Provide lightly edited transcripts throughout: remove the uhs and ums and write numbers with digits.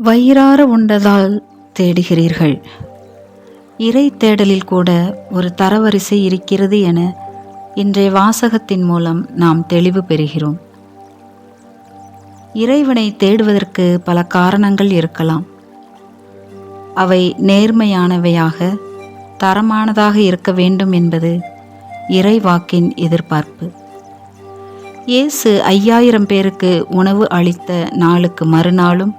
வயிறார உண்டதால் தேடுகிறீர்கள். இறை தேடலில் கூட ஒரு தரவரிசை இருக்கிறது என இன்றைய வாசகத்தின் மூலம் நாம் தெளிவு பெறுகிறோம். இறைவனை தேடுவதற்கு பல காரணங்கள் இருக்கலாம். அவை நேர்மையானவையாக, தரமானதாக இருக்க வேண்டும் என்பது இறைவாக்கின் எதிர்பார்ப்பு. இயேசு 5000 பேருக்கு உணவு அளித்த நாளுக்கு மறுநாளும்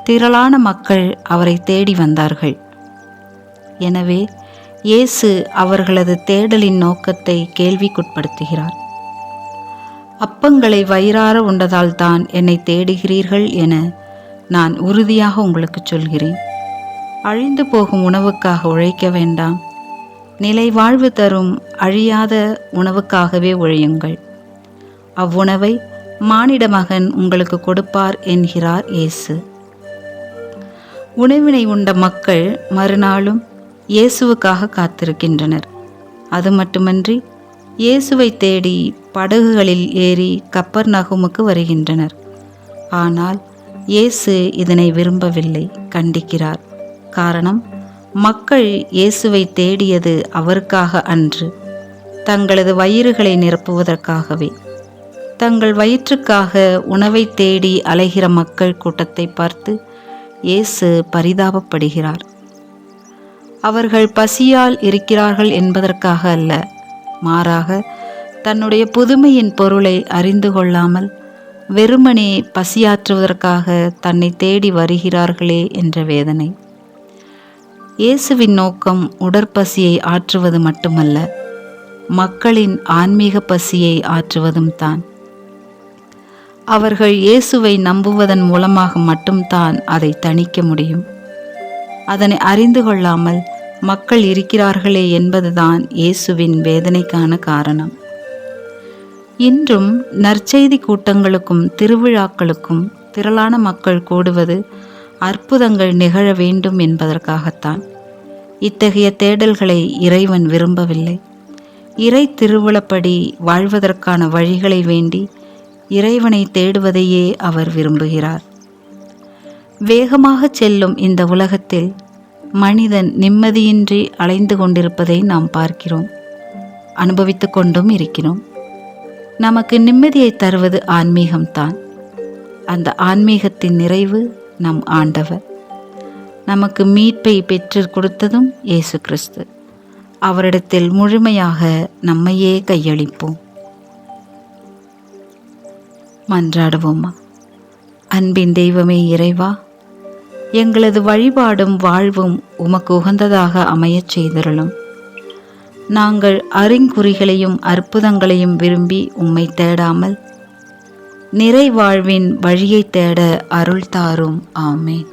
திரளான மக்கள் அவரை தேடி வந்தார்கள். எனவே இயேசு அவர்களது தேடலின் நோக்கத்தை கேள்விக்குட்படுத்துகிறார். அப்பங்களை வயிறார உண்டதால் தான் என்னை தேடுகிறீர்கள் என நான் உறுதியாக உங்களுக்கு சொல்கிறேன். அழிந்து போகும் உணவுக்காக உழைக்க வேண்டாம், நிலை வாழ்வு தரும் அழியாத உணவுக்காகவே உழையுங்கள். அவ்வுணவை மானிட மகன் உங்களுக்கு கொடுப்பார் என்கிறார் இயேசு. உணவினை உண்ட மக்கள் மறுநாளும் இயேசுவுக்காக காத்திருக்கின்றனர். அது மட்டுமன்றி இயேசுவை தேடி படகுகளில் ஏறி கப்பர்நகூமுக்கு வருகின்றனர். ஆனால் இயேசு இதனை விரும்பவில்லை, கண்டிக்கிறார். காரணம், மக்கள் இயேசுவை தேடியது அவருக்காக அன்று, தங்களது வயிறுகளை நிரப்புவதற்காகவே. தங்கள் வயிற்றுக்காக உணவை தேடி அலைகிற மக்கள் கூட்டத்தை பார்த்து இயேசு பரிதாபப்படுகிறார். அவர்கள் பசியால் இருக்கிறார்கள் என்பதற்காக அல்ல, மாறாக தன்னுடைய புதுமையின் பொருளை அறிந்து கொள்ளாமல் வெறுமனே பசியாற்றுவதற்காக தன்னை தேடி வருகிறார்களே என்ற வேதனை. இயேசுவின் நோக்கம் உடற்பசியை ஆற்றுவது மட்டுமல்ல, மக்களின் ஆன்மீக பசியை ஆற்றுவதும் தான். அவர்கள் இயேசுவை நம்புவதன் மூலமாக மட்டும்தான் அதை தணிக்க முடியும். அதனை அறிந்து கொள்ளாமல் மக்கள் இருக்கிறார்களே என்பதுதான் இயேசுவின் வேதனைக்கான காரணம். இன்றும் நற்செய்தி கூட்டங்களுக்கும் திருவிழாக்களுக்கும் திரளான மக்கள் கூடுவது அற்புதங்கள் நிகழ வேண்டும் என்பதற்காகத்தான். இத்தகைய தேடல்களை இறைவன் விரும்பவில்லை. இறை திருவுளப்படி வாழ்வதற்கான வழிகளை வேண்டி இறைவனை தேடுவதையே அவர் விரும்புகிறார். வேகமாக செல்லும் இந்த உலகத்தில் மனிதன் நிம்மதியின்றி அலைந்து கொண்டிருப்பதை நாம் பார்க்கிறோம், அனுபவித்து கொண்டும் இருக்கிறோம். நமக்கு நிம்மதியை தருவது ஆன்மீகம்தான். அந்த ஆன்மீகத்தின் நிறைவு நம் ஆண்டவர். நமக்கு மீட்பை பெற்று கொடுத்ததும் இயேசு கிறிஸ்து. அவரிடத்தில் முழுமையாக நம்மையே கையளிப்போம். மன்றாடுவோமா. அன்பின் தெய்வமே இறைவா, எங்களது வழிபாடும் வாழ்வும் உமக்கு உகந்ததாக அமையச் செய்தருளும். நாங்கள் அறிங்குறிகளையும் அற்புதங்களையும் விரும்பி உம்மை தேடாமல் நிறைவாழ்வின் வழியை தேட அருள் தாரும். ஆமென்.